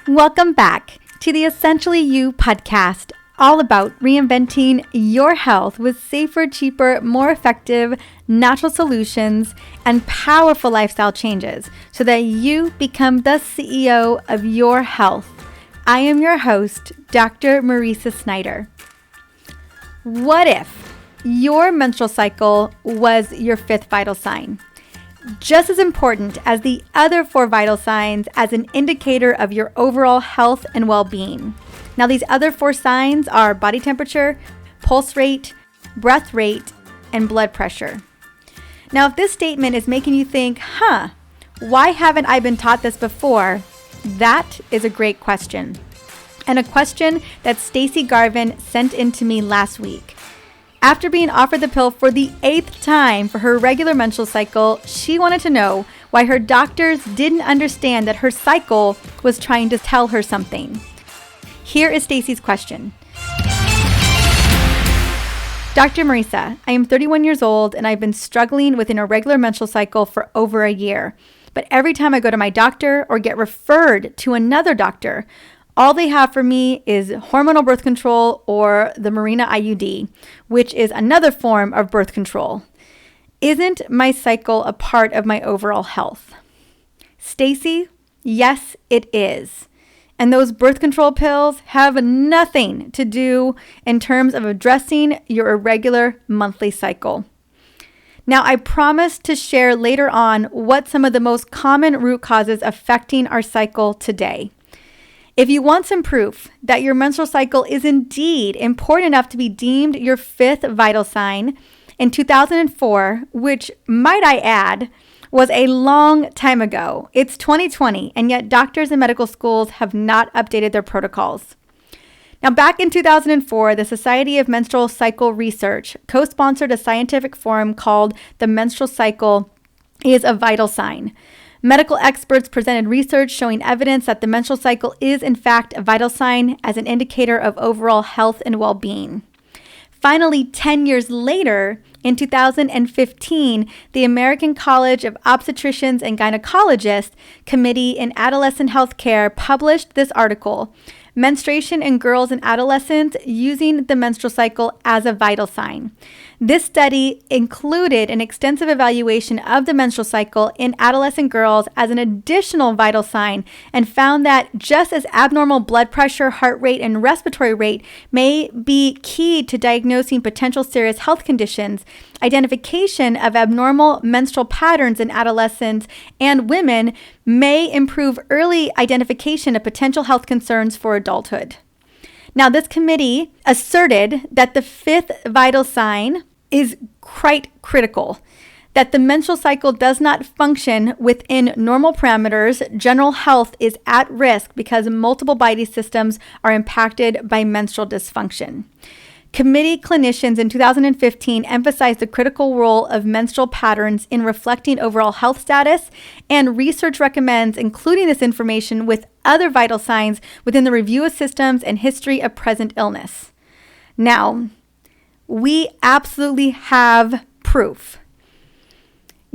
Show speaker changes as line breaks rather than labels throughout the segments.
Welcome back to the Essentially You podcast, all about reinventing your health with safer, cheaper, more effective, natural solutions and powerful lifestyle changes so that you become the CEO of your health. I am your host, Dr. Marisa Snyder. What if your menstrual cycle was your fifth vital sign? Just as important as the other four vital signs as an indicator of your overall health and well-being. Now, these other four signs are body temperature, pulse rate, breath rate, and blood pressure. Now, if this statement is making you think, why haven't I been taught this before? That is a great question. And a question that Stacy Garvin sent in to me last week. After being offered the pill for the 8th time for her regular menstrual cycle, she wanted to know why her doctors didn't understand that her cycle was trying to tell her something. Here is Stacy's question. Dr. Marisa, I am 31 years old and I've been struggling with an irregular menstrual cycle for over a year. But every time I go to my doctor or get referred to another doctor, all they have for me is hormonal birth control or the Mirena IUD, which is another form of birth control. Isn't my cycle a part of my overall health? Stacy, yes, it is. And those birth control pills have nothing to do in terms of addressing your irregular monthly cycle. Now, I promise to share later on what some of the most common root causes affecting our cycle today. If you want some proof that your menstrual cycle is indeed important enough to be deemed your fifth vital sign, in 2004, which might I add, was a long time ago. It's 2020, and yet doctors and medical schools have not updated their protocols. Now, back in 2004, the Society of Menstrual Cycle Research co-sponsored a scientific forum called The Menstrual Cycle is a Vital Sign. Medical experts presented research showing evidence that the menstrual cycle is in fact a vital sign as an indicator of overall health and well-being. Finally, 10 years later, in 2015, the American College of Obstetricians and Gynecologists Committee in Adolescent Healthcare published this article, Menstruation in Girls and Adolescents Using the Menstrual Cycle as a Vital Sign. This study included an extensive evaluation of the menstrual cycle in adolescent girls as an additional vital sign and found that just as abnormal blood pressure, heart rate, and respiratory rate may be key to diagnosing potential serious health conditions, identification of abnormal menstrual patterns in adolescents and women may improve early identification of potential health concerns for adulthood. Now, this committee asserted that the fifth vital sign is quite critical, that the menstrual cycle does not function within normal parameters. General health is at risk because multiple body systems are impacted by menstrual dysfunction. Committee clinicians in 2015 emphasized the critical role of menstrual patterns in reflecting overall health status, and research recommends including this information with other vital signs within the review of systems and history of present illness. Now, we absolutely have proof.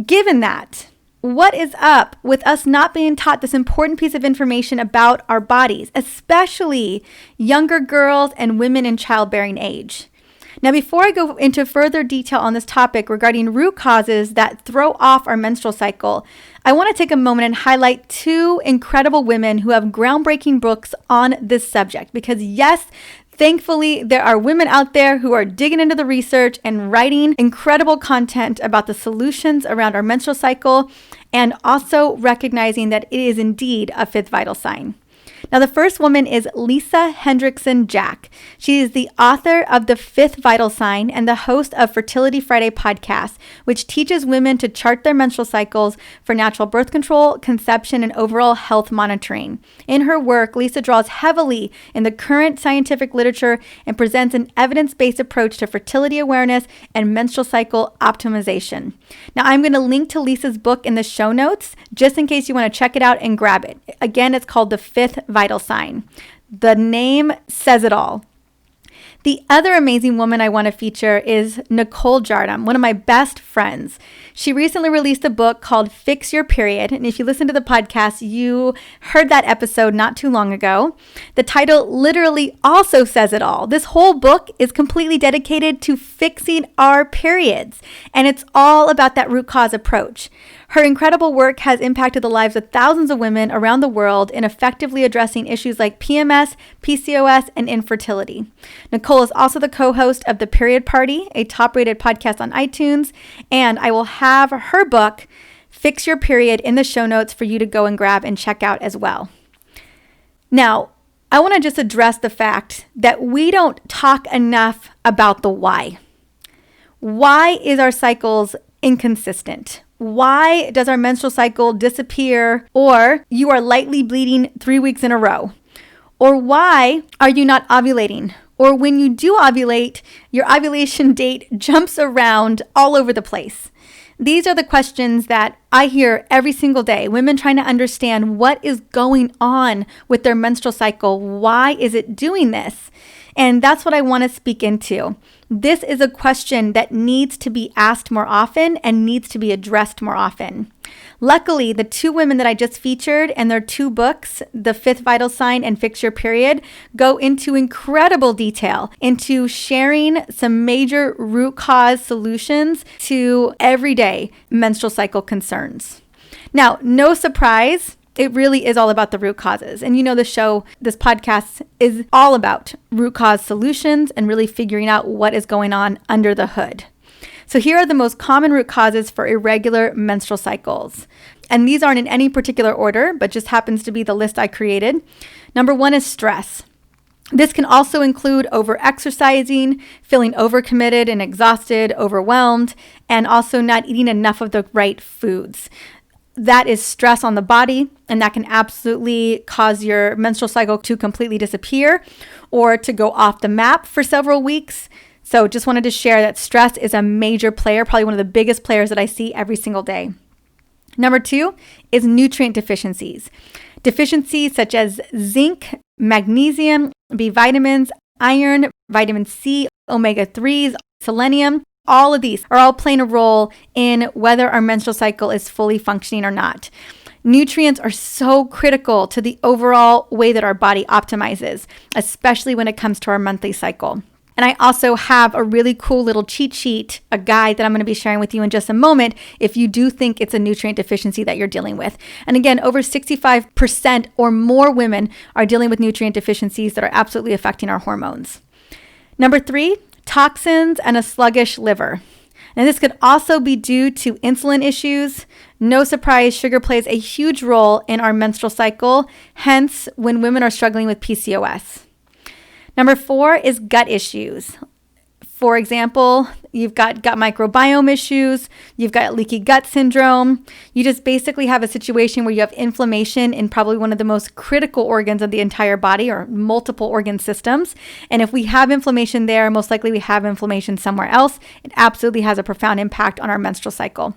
Given that, what is up with us not being taught this important piece of information about our bodies, especially younger girls and women in childbearing age? Now, before I go into further detail on this topic regarding root causes that throw off our menstrual cycle, I want to take a moment and highlight two incredible women who have groundbreaking books on this subject. Because yes, thankfully, there are women out there who are digging into the research and writing incredible content about the solutions around our menstrual cycle and also recognizing that it is indeed a fifth vital sign. Now, the first woman is Lisa Hendrickson-Jack. She is the author of The Fifth Vital Sign and the host of Fertility Friday podcast, which teaches women to chart their menstrual cycles for natural birth control, conception, and overall health monitoring. In her work, Lisa draws heavily in the current scientific literature and presents an evidence-based approach to fertility awareness and menstrual cycle optimization. Now, I'm going to link to Lisa's book in the show notes, just in case you want to check it out and grab it. Again, it's called The Fifth Vital Sign. The name says it all. The other amazing woman I want to feature is Nicole Jardim, one of my best friends. She recently released a book called Fix Your Period. And if you listen to the podcast, you heard that episode not too long ago. The title literally also says it all. This whole book is completely dedicated to fixing our periods. And it's all about that root cause approach. Her incredible work has impacted the lives of thousands of women around the world in effectively addressing issues like PMS, PCOS, and infertility. Nicole is also the co-host of the Periodby, a top-rated podcast on iTunes, and I will have her book, Fix Your Period, in the show notes for you to go and grab and check out as well. Now, I want to just address the fact that we don't talk enough about the why. Why is our cycles inconsistent? Why does our menstrual cycle disappear, or you are lightly bleeding 3 weeks in a row? Or why are you not ovulating? Or when you do ovulate, your ovulation date jumps around all over the place. These are the questions that I hear every single day. Women trying to understand what is going on with their menstrual cycle. Why is it doing this? And that's what I want to speak into. This is a question that needs to be asked more often and needs to be addressed more often. Luckily, the two women that I just featured and their two books, The Fifth Vital Sign and Fix Your Period, go into incredible detail into sharing some major root cause solutions to everyday menstrual cycle concerns. Now, no surprise, it really is all about the root causes. And you know, this podcast is all about root cause solutions and really figuring out what is going on under the hood. So here are the most common root causes for irregular menstrual cycles. And these aren't in any particular order, but just happens to be the list I created. Number 1 is stress. This can also include over-exercising, feeling overcommitted and exhausted, overwhelmed, and also not eating enough of the right foods. That is stress on the body, and that can absolutely cause your menstrual cycle to completely disappear or to go off the map for several weeks. So just wanted to share that stress is a major player, probably one of the biggest players that I see every single day. Number 2 is nutrient deficiencies. Deficiencies such as zinc, magnesium, B vitamins, iron, vitamin C, omega-3s, selenium. All of these are all playing a role in whether our menstrual cycle is fully functioning or not. Nutrients are so critical to the overall way that our body optimizes, especially when it comes to our monthly cycle. And I also have a really cool little cheat sheet, a guide that I'm going to be sharing with you in just a moment if you do think it's a nutrient deficiency that you're dealing with. And again, over 65% or more women are dealing with nutrient deficiencies that are absolutely affecting our hormones. Number 3, toxins and a sluggish liver. And this could also be due to insulin issues. No surprise, sugar plays a huge role in our menstrual cycle, hence when women are struggling with PCOS. Number 4 is gut issues. For example, you've got gut microbiome issues, you've got leaky gut syndrome. You just basically have a situation where you have inflammation in probably one of the most critical organs of the entire body or multiple organ systems. And if we have inflammation there, most likely we have inflammation somewhere else. It absolutely has a profound impact on our menstrual cycle.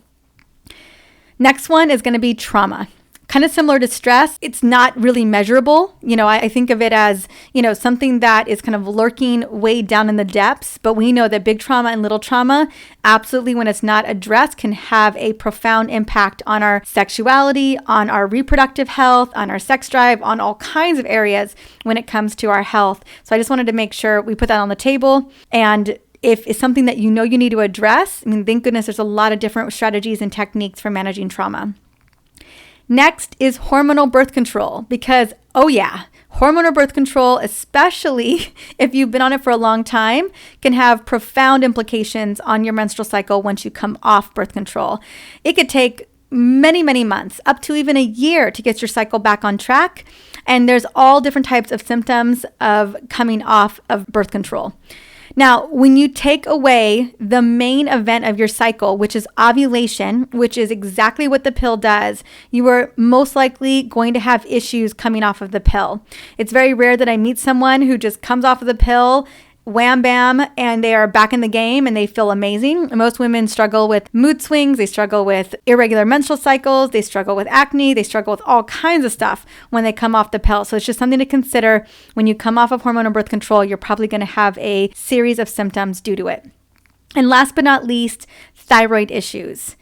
Next one is going to be trauma. Kind of similar to stress, it's not really measurable. I think of it as, something that is kind of lurking way down in the depths. But we know that big trauma and little trauma, absolutely, when it's not addressed, can have a profound impact on our sexuality, on our reproductive health, on our sex drive, on all kinds of areas when it comes to our health. So I just wanted to make sure we put that on the table. And if it's something that you need to address, thank goodness there's a lot of different strategies and techniques for managing trauma. Next is hormonal birth control because, hormonal birth control, especially if you've been on it for a long time, can have profound implications on your menstrual cycle once you come off birth control. It could take many, many months, up to even a year to get your cycle back on track. And there's all different types of symptoms of coming off of birth control. Now, when you take away the main event of your cycle, which is ovulation, which is exactly what the pill does, you are most likely going to have issues coming off of the pill. It's very rare that I meet someone who just comes off of the pill wham bam, and they are back in the game and they feel amazing. Most women struggle with mood swings. They struggle with irregular menstrual cycles. They struggle with acne. They struggle with all kinds of stuff when they come off the pill. So it's just something to consider. When you come off of hormonal birth control, you're probably going to have a series of symptoms due to it. And last but not least, thyroid issues.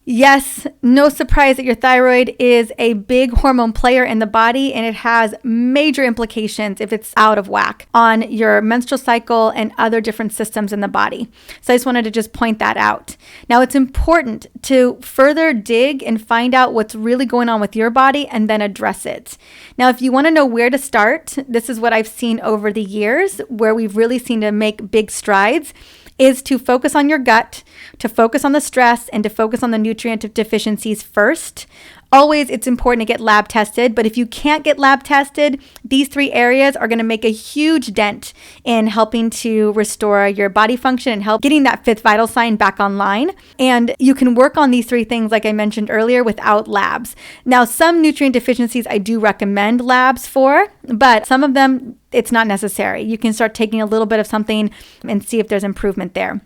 Yes, no surprise that your thyroid is a big hormone player in the body, and it has major implications if it's out of whack on your menstrual cycle and other different systems in the body. So I just wanted to just point that out. Now, it's important to further dig and find out what's really going on with your body and then address it. Now, if you want to know where to start, this is what I've seen over the years where we've really seen to make big strides, is to focus on your gut, to focus on the stress, and to focus on the nutrient deficiencies first. Always, it's important to get lab tested, but if you can't get lab tested, these 3 areas are going to make a huge dent in helping to restore your body function and help getting that 5th vital sign back online. And you can work on these 3 things, like I mentioned earlier, without labs. Now, some nutrient deficiencies I do recommend labs for, but some of them, it's not necessary. You can start taking a little bit of something and see if there's improvement there.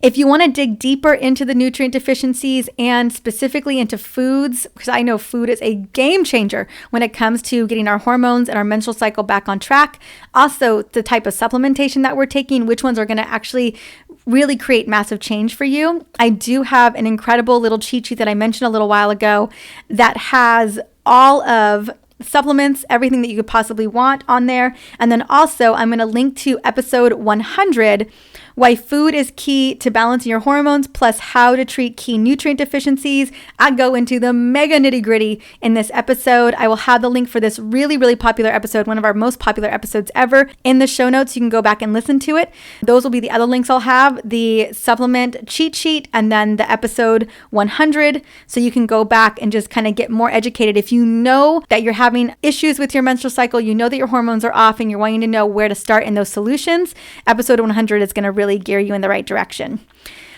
If you want to dig deeper into the nutrient deficiencies and specifically into foods, because I know food is a game changer when it comes to getting our hormones and our menstrual cycle back on track. Also, the type of supplementation that we're taking, which ones are going to actually really create massive change for you. I do have an incredible little cheat sheet that I mentioned a little while ago that has all of supplements, everything that you could possibly want on there. And then also I'm going to link to episode 100, why food is key to balancing your hormones, plus how to treat key nutrient deficiencies. I go into the mega nitty gritty in this episode. I will have the link for this really, really popular episode, one of our most popular episodes ever, in the show notes. You can go back and listen to it. Those will be the other links I'll have, the supplement cheat sheet and then the episode 100. So you can go back and just kind of get more educated. If you know that you're having issues with your menstrual cycle, you know that your hormones are off and you're wanting to know where to start in those solutions, episode 100 is going to really gear you in the right direction.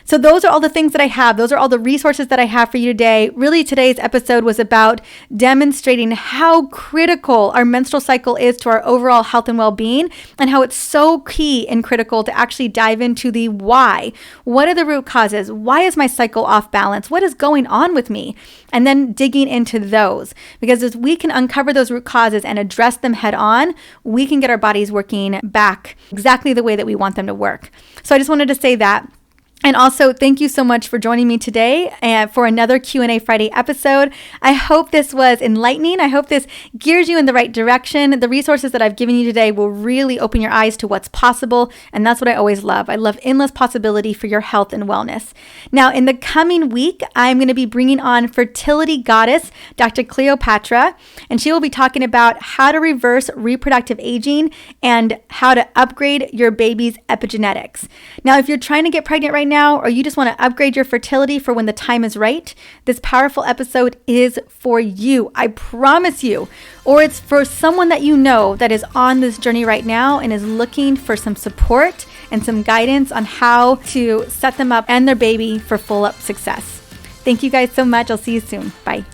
So those are all the things that I have. Those are all the resources that I have for you today. Really, today's episode was about demonstrating how critical our menstrual cycle is to our overall health and well-being, and how it's so key and critical to actually dive into the why. What are the root causes? Why is my cycle off balance? What is going on with me? And then digging into those, because as we can uncover those root causes and address them head on, we can get our bodies working back exactly the way that we want them to work. So I just wanted to say that. And also, thank you so much for joining me today for another Q&A Friday episode. I hope this was enlightening. I hope this gears you in the right direction. The resources that I've given you today will really open your eyes to what's possible. And that's what I always love. I love endless possibility for your health and wellness. Now, in the coming week, I'm going to be bringing on fertility goddess, Dr. Cleopatra, and she will be talking about how to reverse reproductive aging and how to upgrade your baby's epigenetics. Now, if you're trying to get pregnant right now, or you just want to upgrade your fertility for when the time is right, this powerful episode is for you. I promise you. Or it's for someone that you know that is on this journey right now and is looking for some support and some guidance on how to set them up and their baby for full up success. Thank you guys so much. I'll see you soon. Bye.